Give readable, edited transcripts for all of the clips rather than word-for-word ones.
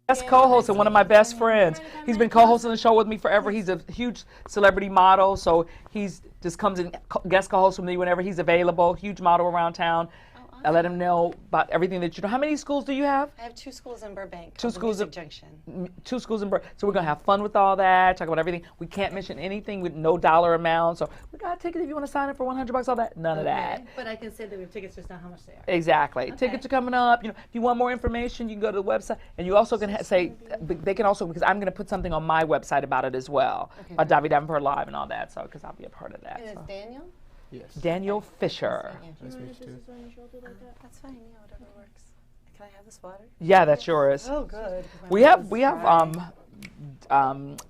Guest co-host and one of my best friends. He's been co-hosting the show with me forever. He's a huge celebrity model, so he's just comes and guest co-hosts with me whenever he's available. Huge model around town. I let him know about everything that you know. How many schools do you have? I have 2 schools in Burbank. 2 schools in Junction. 2 schools in Burbank. So we're gonna have fun with all that. Talk about everything. We can't mention anything with no dollar amount. So we got tickets if you want to sign up for $100. All that. None of that. But I can say that we have tickets, just not how much they are. Exactly. Okay. Tickets are coming up. You know, if you want more information, you can go to the website, and you also can say they can also, because I'm gonna put something on my website about it as well. Okay. Davi Davenport Live and all that. So because I'll be a part of that. And it's Daniel. Yes. Daniel Fisher. Nice to meet you too. That's fine. Yeah, whatever works. Can I have this water? Yeah, that's yours. Oh, good. We have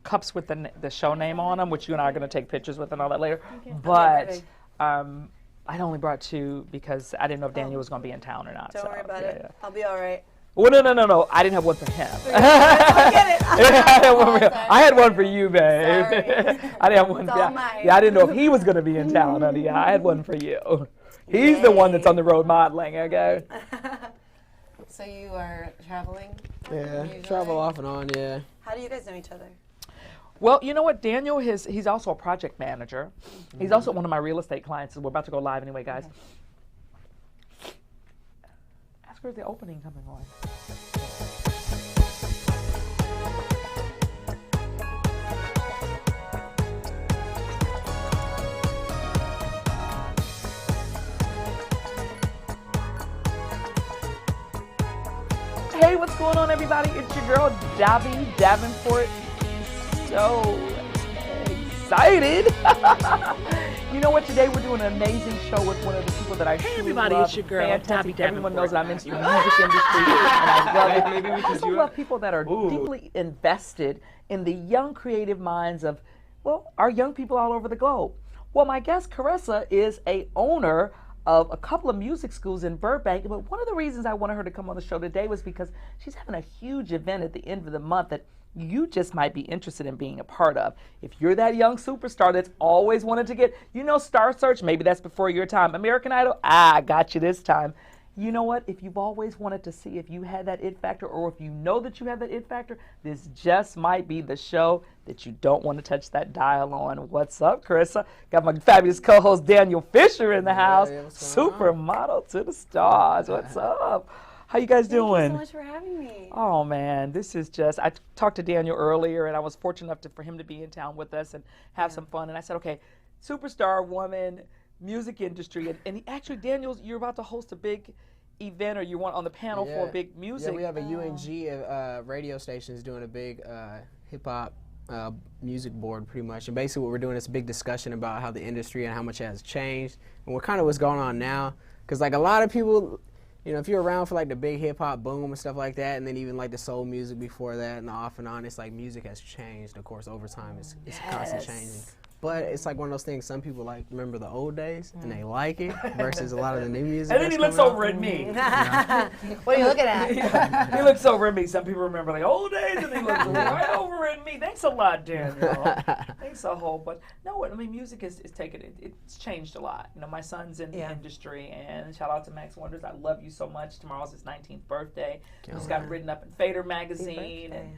cups with the show name on them, which you and I are going to take pictures with and all that later. Okay. But I only brought 2 because I didn't know if Daniel was going to be in town or not. Don't worry about it. Yeah. I'll be all right. Well, no. I didn't have one for him. I get it. I had one for you, babe. Sorry. I didn't have one. I didn't know if he was going to be in town, honey. I had one for you. He's the one that's on the road modeling, okay? So you are traveling? Yeah, travel off and on, yeah. How do you guys know each other? Well, you know what? Daniel, he's also a project manager. Mm-hmm. He's also one of my real estate clients. We're about to go live anyway, guys. Ask her the opening coming on. Hey, what's going on, everybody? It's your girl, Davi Davenport. So excited. You know what? Today we're doing an amazing show with one of the people that I truly everybody, love. it's your girl, Fantastic. Davi Everyone knows that I'm into the Davenport. music industry, and I love it. Maybe we I can also do love it. people that are Ooh. deeply invested in the young, creative minds of, well, our young people all over the globe. Well, my guest, Charissa, is a owner of a couple of music schools in Burbank, but one of the reasons I wanted her to come on the show today was because she's having a huge event at the end of the month that you just might be interested in being a part of. If you're that young superstar that's always wanted to get, Star Search, maybe that's before your time. American Idol, I got you this time. You know what? If you've always wanted to see if you had that it factor, or if you know that you have that it factor, this just might be the show that you don't want to touch that dial on. What's up, Charissa? Got my fabulous co-host Daniel Fisher in the house. Supermodel to the stars. What's up? How you guys doing? Thank you so much for having me. Oh man, this is just, I talked to Daniel earlier and I was fortunate enough for him to be in town with us and have some fun. And I said, okay, superstar woman, music industry. And actually, Daniel, you're about to host a big event, or you want on the panel for big music. Yeah, we have a UNG radio station is doing a big hip-hop music board pretty much. And basically what we're doing is a big discussion about how the industry and how much it has changed and what kind of what's going on now. Because like a lot of people, if you're around for like the big hip hop boom and stuff like that, and then even like the soul music before that and the off and on, it's like music has changed. Of course, over time, it's constantly changing. But it's like one of those things, some people like remember the old days and they like it versus a lot of the new music. And then he looks over at me. What are you looking at? He looks over at me. Some people remember like old days, and he looks right over at me. Thanks a lot, Daniel. Thanks a whole. But no, I mean, music is taken. It's changed a lot. My son's in the industry, and shout out to Max Wonders. I love you so much. Tomorrow's his 19th birthday. He's got written up in Fader magazine and.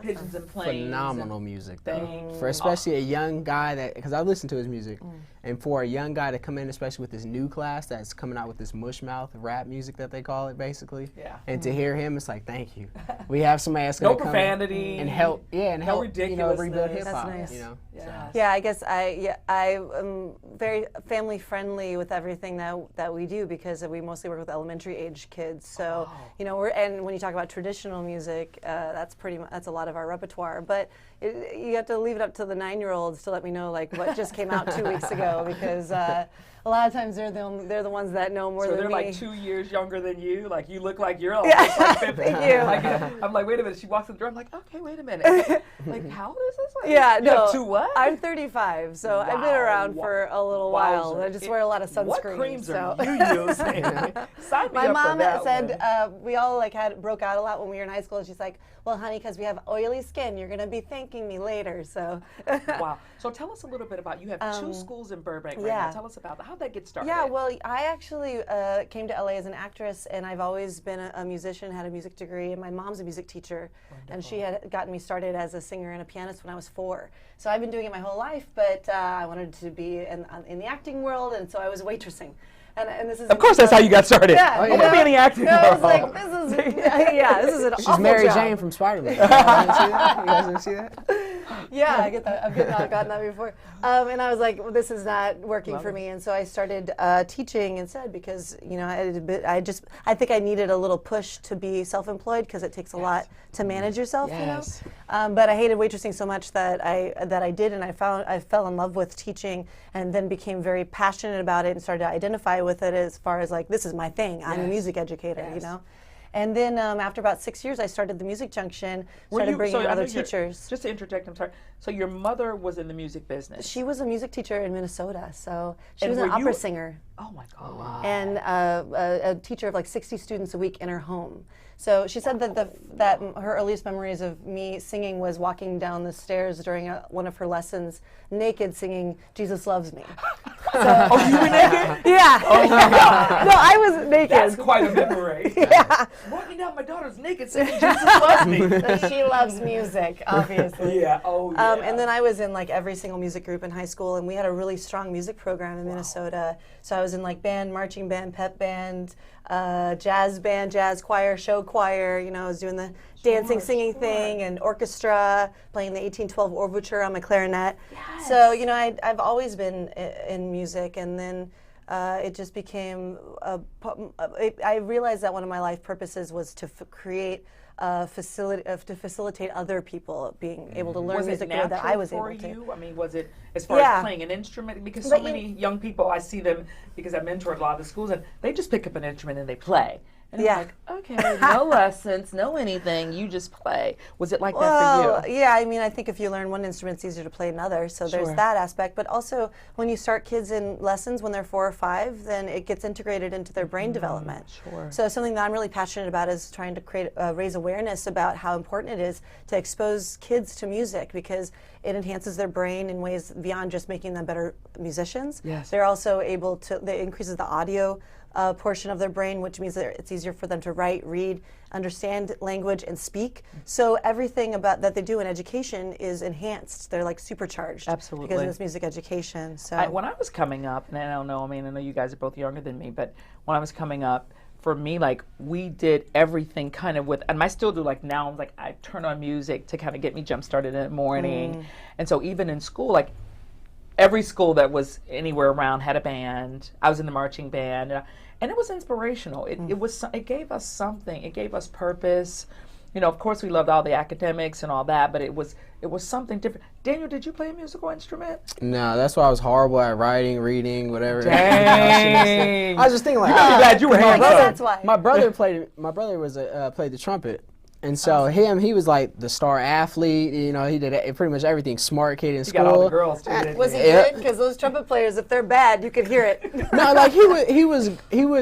Pigeons and Planes. Phenomenal music, though. For especially a young guy because I listen to his music, and for a young guy to come in, especially with this new class that's coming out with this mush mouth rap music that they call it, basically. Yeah. And to hear him, it's like, thank you. We have somebody that's going to come profanity and help, rebuild hip hop. That's nice. Yes. Yeah, I guess I am very family friendly with everything that we do because we mostly work with elementary age kids. So and when you talk about traditional music, that's a lot of our repertoire. But you have to leave it up to the 9-year-olds to let me know like what just came out 2 weeks ago because a lot of times they're the ones that know more than me. So they're like 2 years younger than you. Like you look like you're almost like 50. Thank you. I'm like, wait a minute. She walks in the door. I'm like, okay, wait a minute. Like, how old is this? Like, you have two what? I'm 35, so I've been around for a little while. I just wear a lot of sunscreen. What creams are you using? Sign me My up mom for that said one. we all broke out a lot when we were in high school. And she's like, well, honey, because we have oily skin, you're gonna be thanking me later. So. Wow. So tell us a little bit about you have 2 schools in Burbank right now. Tell us about that. how'd that get started? Yeah, well, I actually came to LA as an actress, and I've always been a musician, had a music degree, and my mom's a music teacher. Wonderful. And she had gotten me started as a singer and a pianist when I was 4. So I've been doing it my whole life, but I wanted to be in the acting world, and so I was waitressing. And this is of course, that's how you got started. Yeah, I want to be in the acting I was world. like, this is an She's awful Mary job. Jane from Spider-Man. You guys didn't see that? Yeah, I get that. I've gotten that before. And I was like, well, this is not working for me. And so I started teaching instead because, you know, I think I needed a little push to be self-employed because it takes a lot to manage yourself, you know. But I hated waitressing so much that I did, and I fell in love with teaching, and then became very passionate about it and started to identify with it as far as like, this is my thing. I'm a music educator, you know. And then after about 6 years, I started the Music Junction, started bringing in other teachers. Just to interject, I'm sorry. So your mother was in the music business? She was a music teacher in Minnesota, so she And was an were you- opera singer. Oh my God. Wow. And a teacher of like 60 students a week in her home. So she said that her earliest memories of me singing was walking down the stairs during one of her lessons, naked, singing "Jesus Loves Me." So, Oh, you were naked? yeah. Oh my God. No, I was naked. That's quite a memory. Yeah. Walking down, my daughter's naked singing Jesus Loves Me. She loves music, obviously. Yeah. Oh yeah. And then I was in like every single music group in high school, and we had a really strong music program in Minnesota. So I was in like band, marching band, pep band, jazz band, jazz choir, show choir. You know, I was doing the dancing, singing thing, and orchestra, playing the 1812 Overture on my clarinet. Yes. So you know, I've always been in music, and then it just became. I realized that one of my life purposes was to create. To facilitate other people being able to learn music the way that I was able to. You? I mean, was it as far as playing an instrument? Because so many young people, I see them because I mentored a lot of the schools, and they just pick up an instrument and they play. And I'm like, okay, no lessons, no anything, you just play. Was it like that for you? Yeah, I mean, I think if you learn one instrument, it's easier to play another, so there's that aspect. But also, when you start kids in lessons when they're 4 or 5, then it gets integrated into their brain development. Sure. So something that I'm really passionate about is trying to raise awareness about how important it is to expose kids to music, because it enhances their brain in ways beyond just making them better musicians. Yes. They're also able to, it increases the audio portion of their brain, which means that it's easier for them to write, read, understand language, and speak. So everything about that they do in education is enhanced. They're like supercharged. Absolutely. Because of this music education. So When I was coming up, and I don't know, I mean, I know you guys are both younger than me, but when I was coming up, for me, like, we did everything kind of with, and I still do, like, now, like, I turn on music to kind of get me jump-started in the morning. And so even in school, like, every school that was anywhere around had a band. I was in the marching band, and it was inspirational. It gave us something. It gave us purpose. You know, of course, we loved all the academics and all that, but it was something different. Daniel, did you play a musical instrument? No, that's why I was horrible at writing, reading, whatever. Dang. I was just thinking like, I'm glad you were hands up. that's why. My brother played the trumpet. And so he was like the star athlete. You know, he did pretty much everything. Smart kid in school. Got all the girls too. Didn't was he he? good? Because those trumpet players, if they're bad, you could hear it. No, like he was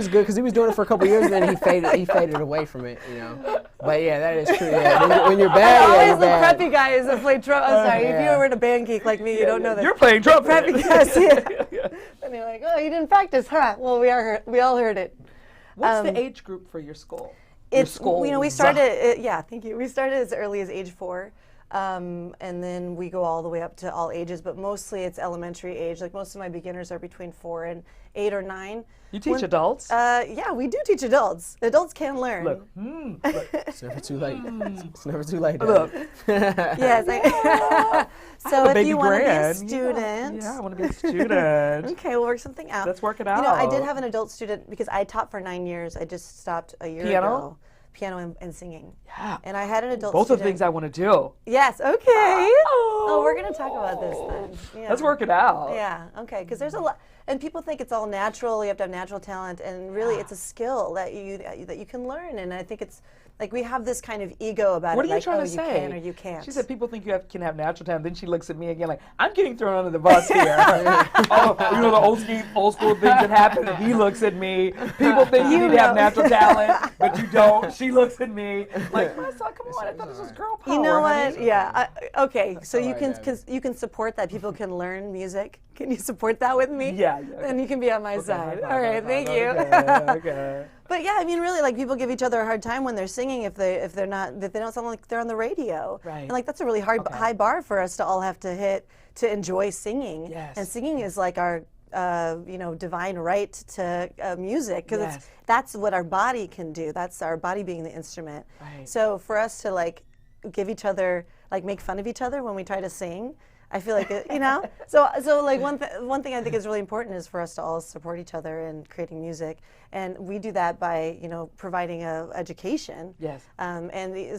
good because he was doing it for a couple years, and then he faded away from it. You know, but yeah, that is true. Yeah, when you're bad, Always you're the bad. preppy guys that play trumpet. I'm sorry, if Yeah. you were in a band geek like me, you don't know that. You're playing trumpet. Preppy guys, yeah. And you're like, oh, you didn't practice, huh? Well, we all heard it. What's the age group for your school? It's, you know, we started, thank you. We started as early as age 4, and then we go all the way up to all ages, but mostly it's elementary age. Like most of my beginners are between 4 and 8 or 9. You teach adults? Yeah, we do teach adults. Adults can learn. Look, It's never too late. It's never too late. look. Yes. So if you want to be a student. Yeah, I want to be a student. Okay, we'll work something out. Let's work it out. You know, I did have an adult student because I taught for 9 years. I just stopped a year ago. Piano and singing. Yeah. And I had an adult Both student. of the things I want to do. Yes, okay. Oh, we're going to talk about this then. Yeah. Let's work it out. Yeah, okay, because there's a lot, and people think it's all natural, you have to have natural talent, and really it's a skill that you can learn, and I think it's Like we have this kind of ego about What it. are you trying to you say? can or you can't. She said people think can have natural talent. Then she looks at me again like, I'm getting thrown under the bus here. Oh, you know the old school things that happen. And he looks at me. People think you need to have natural talent, but you don't. She looks at me like, my son, come on. I thought this was girl power. You know what? honey. Yeah. Okay. So you right, can Davi. you can support that people can learn music. Can you support that with me? Yeah. Then you can be on my side. All right. Thank you. Okay. But yeah, I mean, really, like people give each other a hard time when they're singing if they don't sound like they're on the radio. Right. And like that's a really high bar for us to all have to hit to enjoy singing. Yes. And singing is like our divine right to music because Yes. that's what our body can do. That's our body being the instrument. Right. So for us to like give each other like make fun of each other when we try to sing. I feel like it, So like one thing I think is really important is for us to all support each other in creating music, and we do that by providing a education. Yes.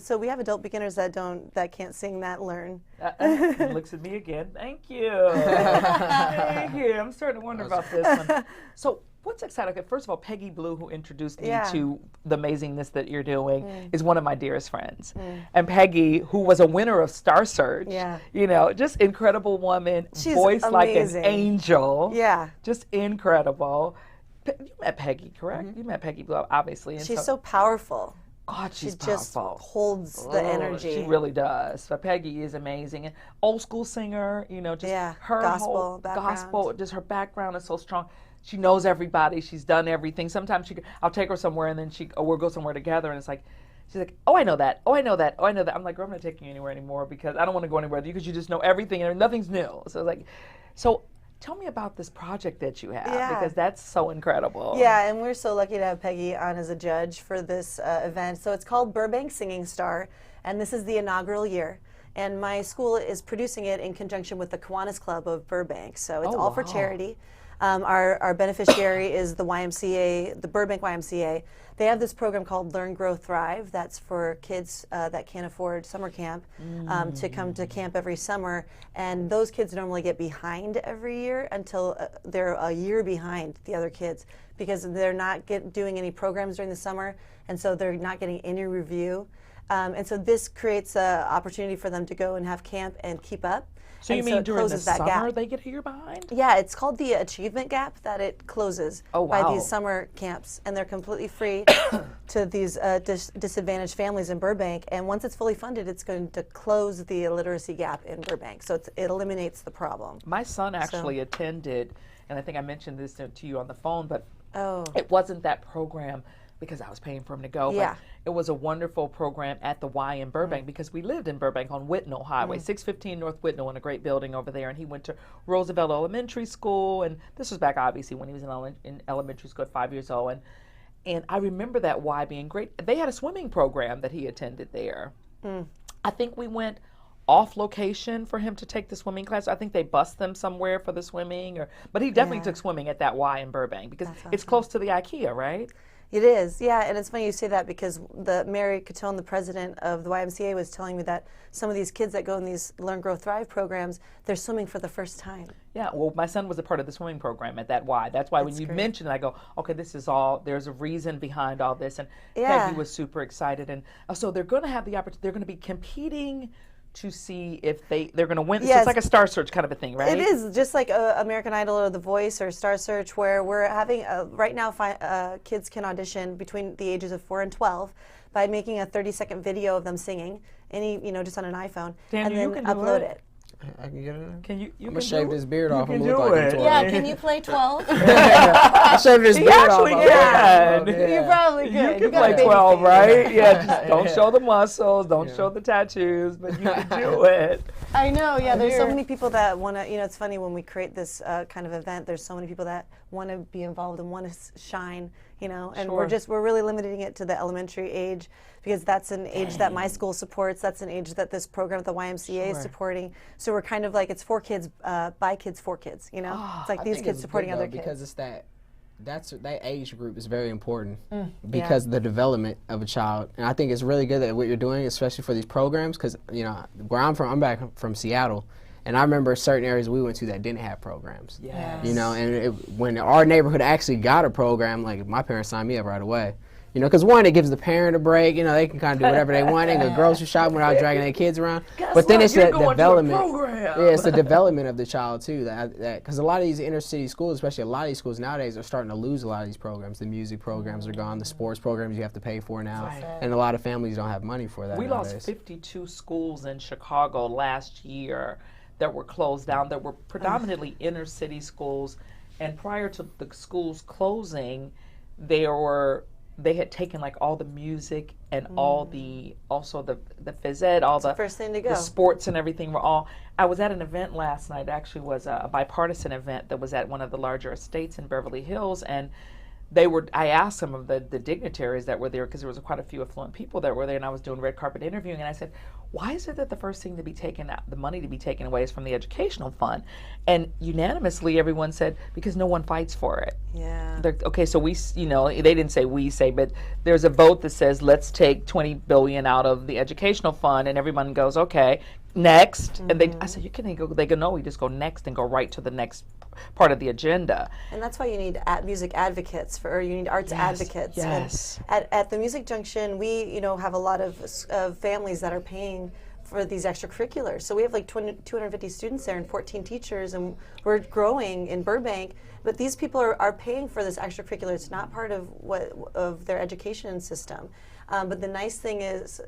So we have adult beginners that can't sing that learn. He looks at me again. Thank you. Thank you. I'm starting to wonder about this one. So what's exciting? Okay, first of all, Peggy Blue, who introduced me to the amazingness that you're doing, is one of my dearest friends. And Peggy, who was a winner of Star Search, just incredible woman, She's voice like amazing. an angel. Yeah. Just incredible. You met Peggy, correct? You met Peggy Blue, obviously. And She's so powerful. God, she's She just powerful. holds the energy. She really does. But Peggy is amazing. And old school singer, just her gospel whole background. gospel, just her background is so strong. She knows everybody. She's done everything. Sometimes I'll take her somewhere and then we'll go somewhere together and it's like, she's like, oh, I know that. Oh, I know that. Oh, I know that. I'm like, girl, I'm not taking you anywhere anymore because I don't want to go anywhere with you because you just know everything and nothing's new. So tell me about this project that you have because that's so incredible. Yeah, and we're so lucky to have Peggy on as a judge for this event. So it's called Burbank Singing Star, and this is the inaugural year. And my school is producing it in conjunction with the Kiwanis Club of Burbank. So it's all for charity. Our beneficiary is the YMCA, the Burbank YMCA. They have this program called Learn, Grow, Thrive. That's for kids that can't afford summer camp to come to camp every summer. And those kids normally get behind every year until they're a year behind the other kids because they're not doing any programs during the summer, and so they're not getting any review. And so this creates an opportunity for them to go and have camp and keep up. So you mean during the summer they get a year behind? Yeah, it's called the achievement gap that it closes by these summer camps, and they're completely free to these disadvantaged families in Burbank. And once it's fully funded, it's going to close the illiteracy gap in Burbank. So it eliminates the problem. My son actually attended, and I think I mentioned this to you on the phone, but it wasn't that program because I was paying for him to go. But it was a wonderful program at the Y in Burbank because we lived in Burbank on Whitnell Highway, 615 North Whitnell, in a great building over there. And he went to Roosevelt Elementary School, and this was back obviously when he was in elementary school at 5 years old. And I remember that Y being great. They had a swimming program that he attended there. I think we went off location for him to take the swimming class. I think they bused them somewhere for the swimming, but he definitely took swimming at that Y in Burbank because it's close to the IKEA, right? It is, yeah, and it's funny you say that because Mary Catone, the president of the YMCA, was telling me that some of these kids that go in these Learn, Grow, Thrive programs, they're swimming for the first time. Yeah, well, my son was a part of the swimming program at that Y. That's why when you mentioned it, I go, okay, this is all, there's a reason behind all this. And Peggy was super excited. And so they're going to have the opportunity, they're going to be competing to see if they're going to win. Yes. So it's like a Star Search kind of a thing, right? It is, just like American Idol or The Voice or Star Search, where we're having, right now, kids can audition between the ages of 4 and 12 by making a 30-second video of them singing, just on an iPhone, and then upload it. I can get it. Can you? I'm gonna shave this beard off and look like I'm 12. Yeah, can you play 12? I shaved this beard off. Can. You probably could. You can play 12, right? Yeah, just don't show the muscles, don't show the tattoos, but you can do it. I know, yeah, there's so many people that want to, it's funny when we create this kind of event, there's so many people that want to be involved and want to shine, and we're really limiting it to the elementary age because that's an age that my school supports, that's an age that this program at the YMCA is supporting. So we're kind of like, it's for kids, by kids, for kids, It's like these kids supporting other kids. Because it's that age group is very important because of the development of a child. And I think it's really good that what you're doing, especially for these programs, because, where I'm from, I'm back from Seattle, and I remember certain areas we went to that didn't have programs. Yes. And when our neighborhood actually got a program, like my parents signed me up right away. You know, because one, it gives the parent a break. You know, they can kind of do whatever they want. They can go grocery shopping without dragging their kids around. But then it's the development. Yeah, it's the development of the child too. That because a lot of these inner city schools, especially a lot of these schools nowadays, are starting to lose a lot of these programs. The music programs are gone. The sports programs you have to pay for now, and a lot of families don't have money for that. We lost 52 schools in Chicago last year that were closed down. That were predominantly inner city schools, and prior to the schools closing, they had taken like all the music and all the phys ed, all the first thing to go. The sports and everything were all. I was at an event last night. It actually was a bipartisan event that was at one of the larger estates in Beverly Hills, and I asked some of the dignitaries that were there, because there was quite a few affluent people that were there, and I was doing red carpet interviewing, and I said, why is it that the first thing to be taken out, the money to be taken away, is from the educational fund? And unanimously everyone said, because no one fights for it. Yeah. Okay, so we, you know, they didn't say we say, but there's a vote that says let's take $20 billion out of the educational fund, and everyone goes, okay, next. And I said, they go, no, we just go next and go right to the next part of the agenda. And that's why you need music advocates, or you need arts advocates. Yes. And at the Music Junction, we have a lot of families that are paying for these extracurriculars. So we have like 250 students there and 14 teachers, and we're growing in Burbank. But these people are paying for this extracurricular. It's not part of their education system. But the nice thing is,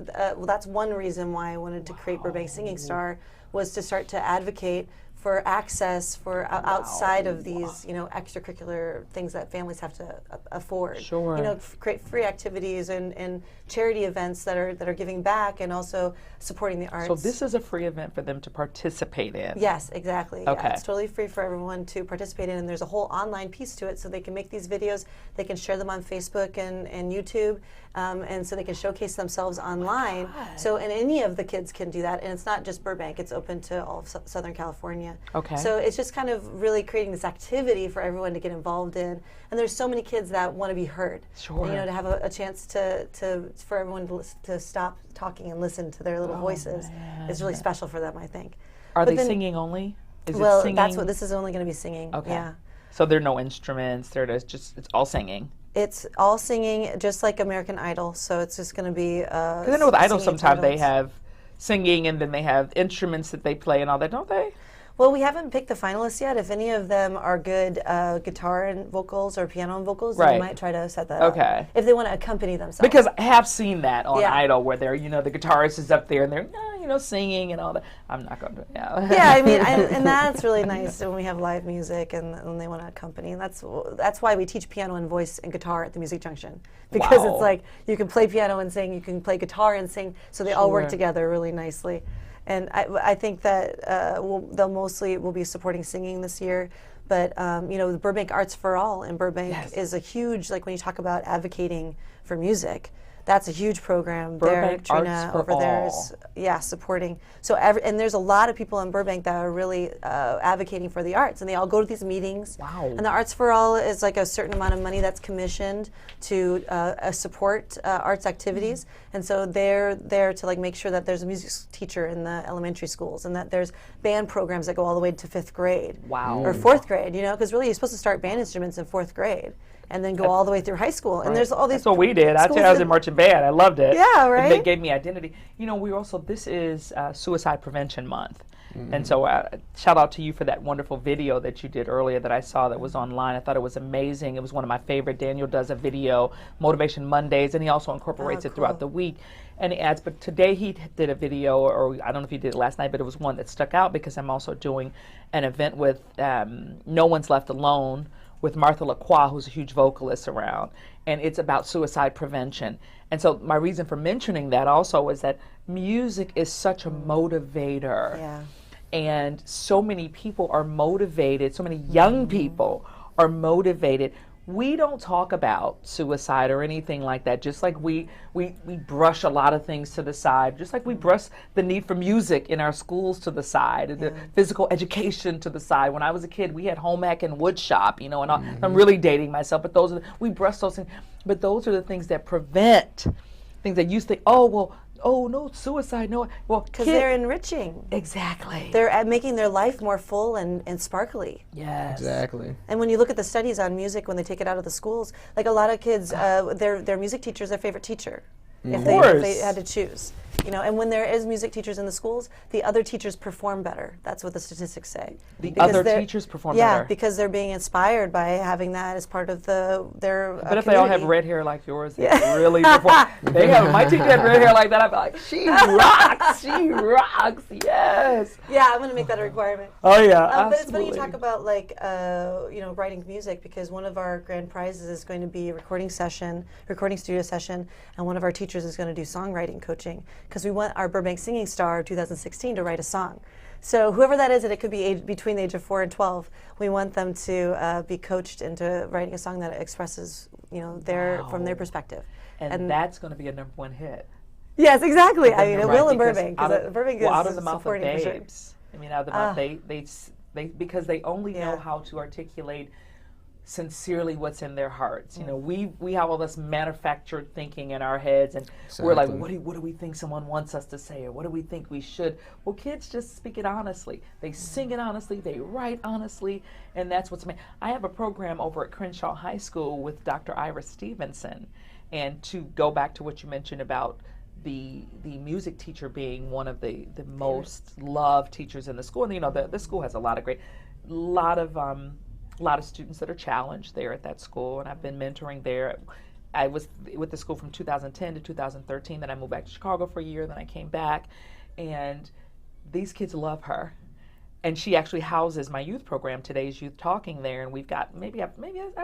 that's one reason why I wanted to create Burbank Singing Star, was to start to advocate for access for outside of these, extracurricular things that families have to afford. Sure. Create free activities and charity events that are giving back, and also supporting the arts. So this is a free event for them to participate in. Yes, exactly. Okay. Yeah, it's totally free for everyone to participate in, and there's a whole online piece to it, so they can make these videos, they can share them on Facebook and YouTube, and so they can showcase themselves online. So, and any of the kids can do that, and it's not just Burbank, it's open to all of Southern California. Okay. So it's just kind of really creating this activity for everyone to get involved in, and there's so many kids that want to be heard. Sure. And, to have a chance for everyone to stop talking and listen to their little voices is really special for them, I think. Are they singing only? Is well, it singing? that's what this is only going to be singing. Okay. Yeah. So there are no instruments. It's all singing. It's all singing, just like American Idol. So it's just going to be. Because I know with Idol sometimes they have singing, and then they have instruments that they play and all that, don't they? Well, we haven't picked the finalists yet. If any of them are good guitar and vocals or piano and vocals, then we might try to set that up. Okay. If they want to accompany themselves. Because I have seen that on Idol, where they're, the guitarist is up there and they're, singing and all that. I'm not going to, Yeah, I mean, and that's really nice when we have live music and they want to accompany. And that's why we teach piano and voice and guitar at the Music Junction. Because it's like, you can play piano and sing, you can play guitar and sing, so they all work together really nicely. And I think that they'll mostly will be supporting singing this year. But, the Burbank Arts for All in Burbank is a huge, like when you talk about advocating for music, that's a huge program. Burbank there. Trina over there is, supporting. So, and there's a lot of people in Burbank that are really advocating for the arts, and they all go to these meetings. Wow. And the Arts for All is like a certain amount of money that's commissioned to support arts activities. And so they're there to like make sure that there's a music teacher in the elementary schools, and that there's band programs that go all the way to 5th grade. Wow. Or 4th grade, because really you're supposed to start band instruments in 4th grade. And then go all the way through high school. And there's all these. That's what we did. I was in marching band. I loved it. Yeah, right. And they gave me identity. This is Suicide Prevention Month. Mm-hmm. And so shout out to you for that wonderful video that you did earlier that I saw that was online. I thought it was amazing. It was one of my favorite. Daniel does a video, Motivation Mondays, and he also incorporates it throughout the week. And he adds, but today he did a video, or I don't know if he did it last night, but it was one that stuck out because I'm also doing an event with No One's Left Alone, with Martha Lacroix, who's a huge vocalist around, and it's about suicide prevention. And so my reason for mentioning that also is that music is such a motivator. Yeah. And so many people are motivated, so many young people are motivated. We don't talk about suicide or anything like that, just like we brush a lot of things to the side, just like we brush the need for music in our schools to the side, and the physical education to the side. When I was a kid, we had home ec and wood shop, and I'm really dating myself, but we brush those things. But those are the things that prevent things that you think, oh, well, oh no, suicide, no. Well, Because they're enriching. Exactly. They're making their life more full and sparkly. Yes. Exactly. And when you look at the studies on music, when they take it out of the schools, like a lot of kids, their music teacher is their favorite teacher. If they had to choose. You know, and when there is music teachers in the schools, the other teachers perform better. That's what the statistics say. The other teachers perform better. Yeah, because they're being inspired by having that as part of their But if they all have red hair like yours, they really perform. My teacher had red hair like that, I'd be like, she rocks, she rocks, yes. Yeah, I'm going to make that a requirement. Oh yeah, but it's funny you talk about like, writing music, because one of our grand prizes is going to be a recording studio session, and one of our teachers is going to do songwriting coaching, because we want our Burbank Singing Star 2016 to write a song. So whoever that is, and it could be between the age of 4 and 12, we want them to be coached into writing a song that expresses, from their perspective. And that's going to be a #1 hit. Yes, exactly. I mean, it will in Burbank, because Burbank is out of the mouth of supporting for sure. babes. I mean, out of the mouth, they because they only know how to articulate sincerely what's in their hearts. You know, we have all this manufactured thinking in our heads, and we're like, what do we think someone wants us to say, or what do we think we should? Well, kids just speak it honestly. They sing it honestly. They write honestly, and that's what's amazing. I have a program over at Crenshaw High School with Dr. Ira Stevenson, and to go back to what you mentioned about the music teacher being one of the most loved teachers in the school, and the school has a lot of students that are challenged there at that school, and I've been mentoring there. I was with the school from 2010 to 2013, then I moved back to Chicago for a year, then I came back, and these kids love her. And she actually houses my youth program, Today's Youth Talking, there, and we've got maybe I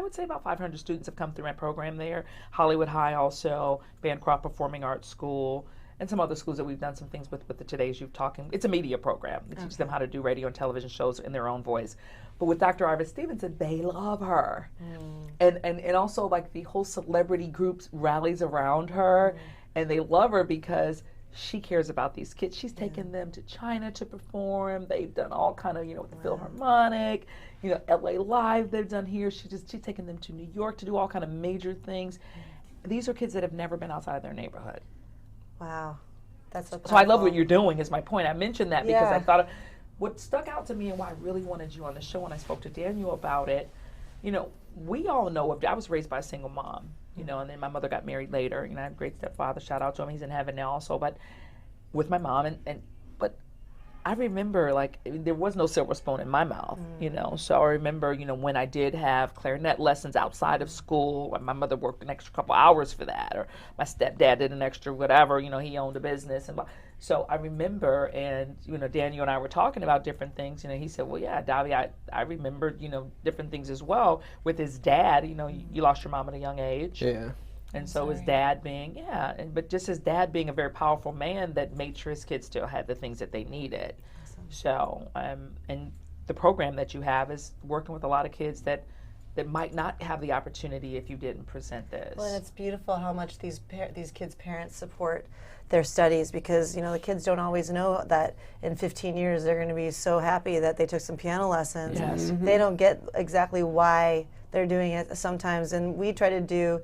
would say about 500 students have come through my program there. Hollywood High also, Bancroft Performing Arts School, and some other schools that we've done some things with the Today's Youth Talking. It's a media program. It teaches them how to do radio and television shows in their own voice. But with Dr. Ira Stevenson, they love her. And also, like, the whole celebrity groups rallies around her, and they love her because she cares about these kids. She's taken them to China to perform. They've done all kind of, with the Philharmonic, LA Live they've done here. She's taken them to New York to do all kind of major things. These are kids that have never been outside of their neighborhood. Wow. That's so powerful. So I love what you're doing is my point. I mentioned that because I thought what stuck out to me and why I really wanted you on the show when I spoke to Daniel about it, we all know I was raised by a single mom, and then my mother got married later. I had a great stepfather, shout out to him, he's in heaven now also, but with my mom, but I remember, like, there was no silver spoon in my mouth, so I remember, when I did have clarinet lessons outside of school, my mother worked an extra couple hours for that, or my stepdad did an extra whatever, he owned a business, and so I remember, and, Daniel and I were talking about different things, he said, well, yeah, Davi, I remembered, different things as well with his dad, you lost your mom at a young age. Yeah. And so his dad being, but just his dad being a very powerful man that made sure his kids still had the things that they needed. Awesome. So, and the program that you have is working with a lot of kids that might not have the opportunity if you didn't present this. Well, and it's beautiful how much these kids' parents support their studies, because the kids don't always know that in 15 years they're going to be so happy that they took some piano lessons. Yes. They don't get exactly why they're doing it sometimes, and we try to do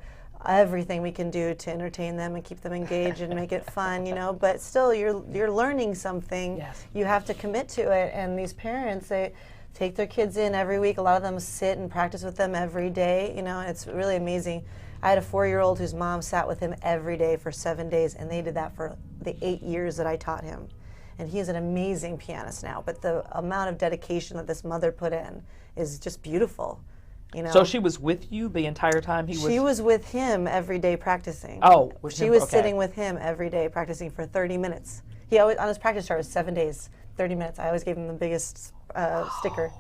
everything we can do to entertain them and keep them engaged and make it fun, but still you're learning something. Yes. You have to commit to it, and these parents, they take their kids in every week. A lot of them sit and practice with them every day. It's really amazing. I had a 4-year-old whose mom sat with him every day for 7 days, and they did that for the 8 years that I taught him. And he is an amazing pianist now, but the amount of dedication that this mother put in is just beautiful. So she was with you the entire time he was? She was with him every day practicing. Oh, she was sitting with him every day practicing for 30 minutes. He always, on his practice chart, was 7 days, 30 minutes. I always gave him the biggest sticker.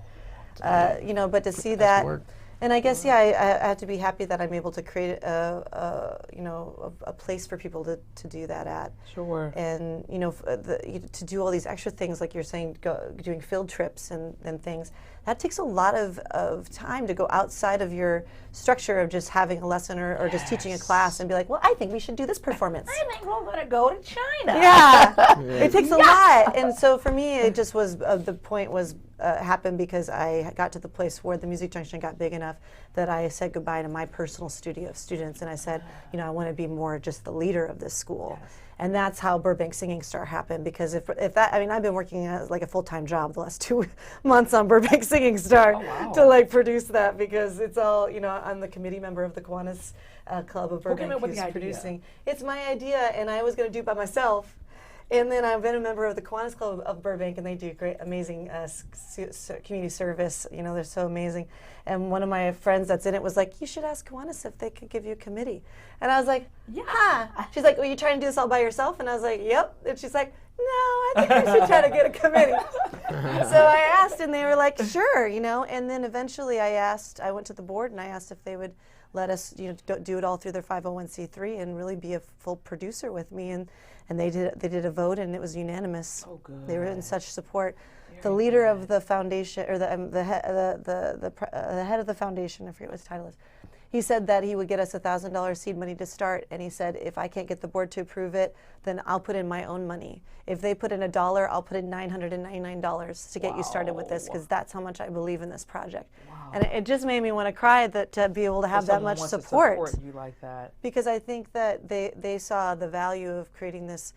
But to see that, and I guess I have to be happy that I'm able to create a place for people to do that at. Sure. And to do all these extra things, like you're saying, doing field trips and things. That takes a lot of time to go outside of your structure of just having a lesson or just teaching a class and be like, well, I think we should do this performance. I think we're going to go to China. Yeah, it takes a lot. And so for me, it just was, the point was, happened because I got to the place where the Music Junction got big enough that I said goodbye to my personal studio of students, and I said, I want to be more just the leader of this school. Yes. And that's how Burbank Singing Star happened, because if that, I mean, I've been working as like a full-time job the last 2 months on Burbank Singing Star to like produce that, because it's all, you know, I'm the committee member of the Kiwanis Club of Burbank who's producing. It's my idea, and I was going to do it by myself. And then I've been a member of the Kiwanis Club of Burbank, and they do great, amazing community service. You know, they're so amazing. And one of my friends that's in it was like, you should ask Kiwanis if they could give you a committee. And I was like, yeah. She's like, well, you trying to do this all by yourself? And I was like, yep. And she's like, no, I think I should try to get a committee. So I asked, and they were like, sure, you know. And then eventually I went to the board, and I asked if they would let us, you know, do it all through their 501c3 and really be a full producer with me. And they did a vote, and it was unanimous. Oh, good. They were in such support. The leader of the foundation, or the head of the foundation, I forget what his title is, he said that he would get us $1,000 seed money to start, and he said, if I can't get the board to approve it, then I'll put in my own money. If they put in $1, I'll put in $999 to get you started with this, because that's how much I believe in this project. Wow. And it just made me want to cry that to be able to have that much support. You like that. Because I think that they saw the value of creating this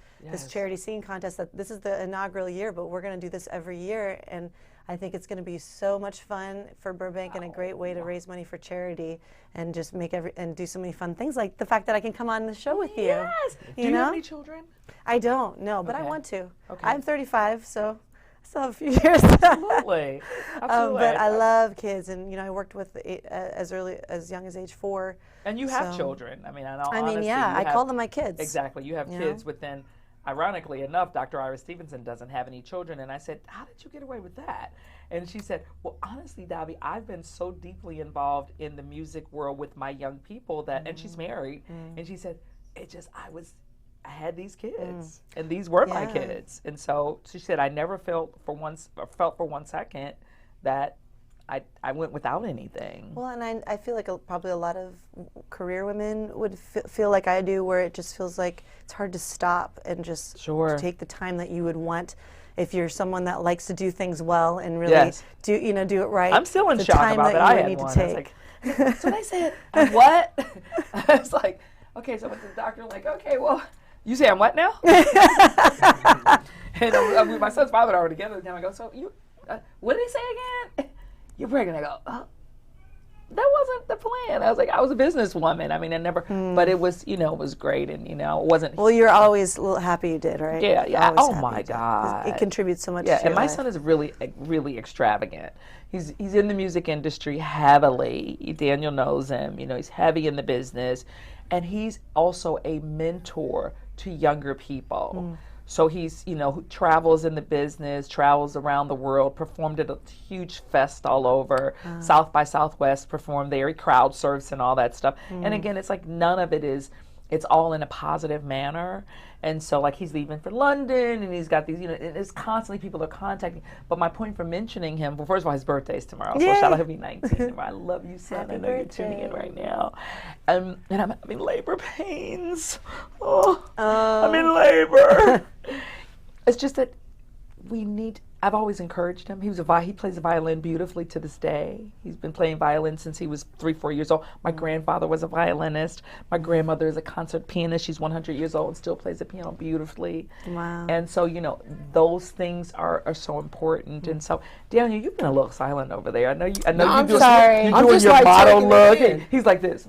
charity singing contest, that this is the inaugural year, but we're going to do this every year, and I think it's going to be so much fun for Burbank and a great way to raise money for charity and just make and do so many fun things, like the fact that I can come on the show with you. Yes. Do you have any children? I don't, no, but I want to. Okay. I'm 35, so I still have a few years. Absolutely. Absolutely. But I love kids, and you know, I worked with as young as age 4. And you have children. I mean, I call them my kids. Exactly. You have kids within. Ironically enough, Dr. Iris Stevenson doesn't have any children, and I said, how did you get away with that? And she said, well, honestly, Davi, I've been so deeply involved in the music world with my young people that, and she's married, and she said, I had these kids, and these were my kids. And so she said, I never felt for one second that I went without anything. Well, and I feel like probably a lot of career women would feel like I do, where it just feels like it's hard to stop and just to take the time that you would want if you're someone that likes to do things well and really do it right. I'm still in shock about that. I had one. I was like, so they said, what? I was like, okay, so with the doctor, like, okay, well, you say I'm what now? And my son's father and I were together at the time. I go, so you, what did he say again? You're pregnant. I go, that wasn't the plan. I was like, I was a businesswoman. I mean, I never, but it was, you know, it was great. And, you know, it wasn't. Well, you're always a little happy you did, right? Yeah, yeah. Oh, my God. It contributes so much to your and my life. son is really, really extravagant. He's in the music industry heavily. Daniel knows him. You know, he's heavy in the business. And he's also a mentor to younger people. So he's, you know, travels in the business, travels around the world, performed at a huge fest all over, South by Southwest, performed there, he crowd surfs and all that stuff. And again, it's like none of it is, it's all in a positive manner. And so like he's leaving for London and he's got these, you know, it's constantly people are contacting. But my point for mentioning him, well, first of all, his birthday's tomorrow. So shout out, he'll be 19. I love you, son. I know you're tuning in right now. And I'm having labor pains. I'm in labor. It's just that I've always encouraged him. He plays the violin beautifully to this day. He's been playing violin since he was 3-4 years old. My grandfather was a violinist. My grandmother is a concert pianist. She's 100 years old and still plays the piano beautifully. Wow. And so, you know, those things are so important. And so, Daniel, you've been a little silent over there. I know you're doing your model look. He's like this.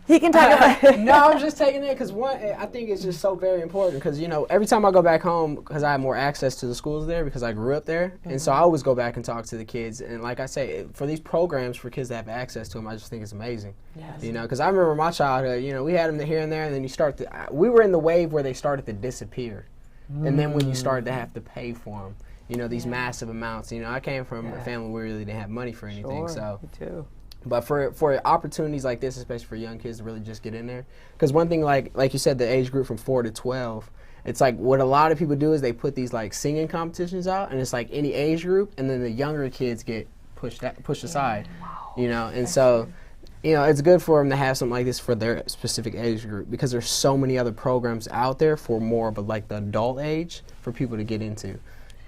He can talk about it. No, I'm just taking it because I think it's just so very important because, you know, every time I go back home, because I have more access to the schools there because I grew up there, and so I always go back and talk to the kids. And like I say, for these programs for kids to have access to them, I just think it's amazing. Yes. You know, because I remember my childhood, you know, we had them here and there, and then we were in the wave where they started to disappear. And then when you started to have to pay for them, you know, these massive amounts. You know, I came from a family where we really didn't have money for anything. So. Me too. But for opportunities like this, especially for young kids to really just get in there, because one thing like you said, the age group from 4 to 12, it's like what a lot of people do is they put these like singing competitions out, and it's like any age group, and then the younger kids get pushed aside, you know, and so, you know, it's good for them to have something like this for their specific age group because there's so many other programs out there for more of like the adult age for people to get into.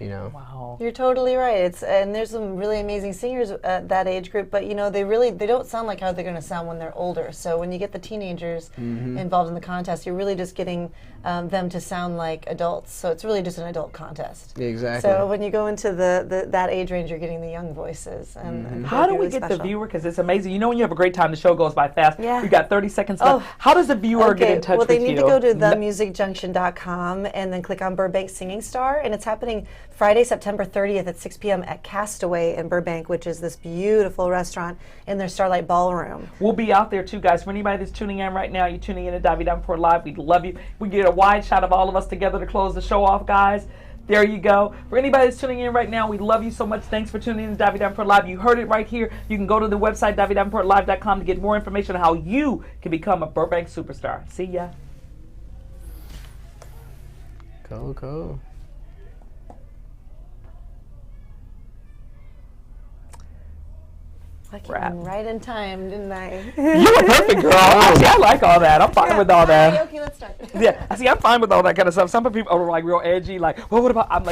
you know. Wow. You're totally right. And there's some really amazing singers at that age group, but they don't sound like how they're going to sound when they're older. So when you get the teenagers involved in the contest, you're really just getting them to sound like adults. So it's really just an adult contest. Exactly. So when you go into that age range, you're getting the young voices. And How do we get the viewer? Because it's amazing. You know, when you have a great time, the show goes by fast. Yeah. We got 30 seconds left. How does the viewer get in touch with you? Well, they need to go to themusicjunction.com and then click on Burbank Singing Star, and it's happening Friday, September 30th at 6 p.m. at Castaway in Burbank, which is this beautiful restaurant in their Starlight Ballroom. We'll be out there too, guys. For anybody that's tuning in right now, you're tuning in to Davi Davenport Live. We love you. We get a wide shot of all of us together to close the show off, guys. There you go. For anybody that's tuning in right now, we love you so much. Thanks for tuning in to Davi Davenport Live. You heard it right here. You can go to the website, DaviDavenportLive.com, to get more information on how you can become a Burbank superstar. See ya. Cool. I came in right in time, didn't I? You were perfect, girl. Actually, I like all that. I'm fine with all that. Okay, let's start. Yeah, see, I'm fine with all that kind of stuff. Some people are like real edgy, like, well, what about? I'm like,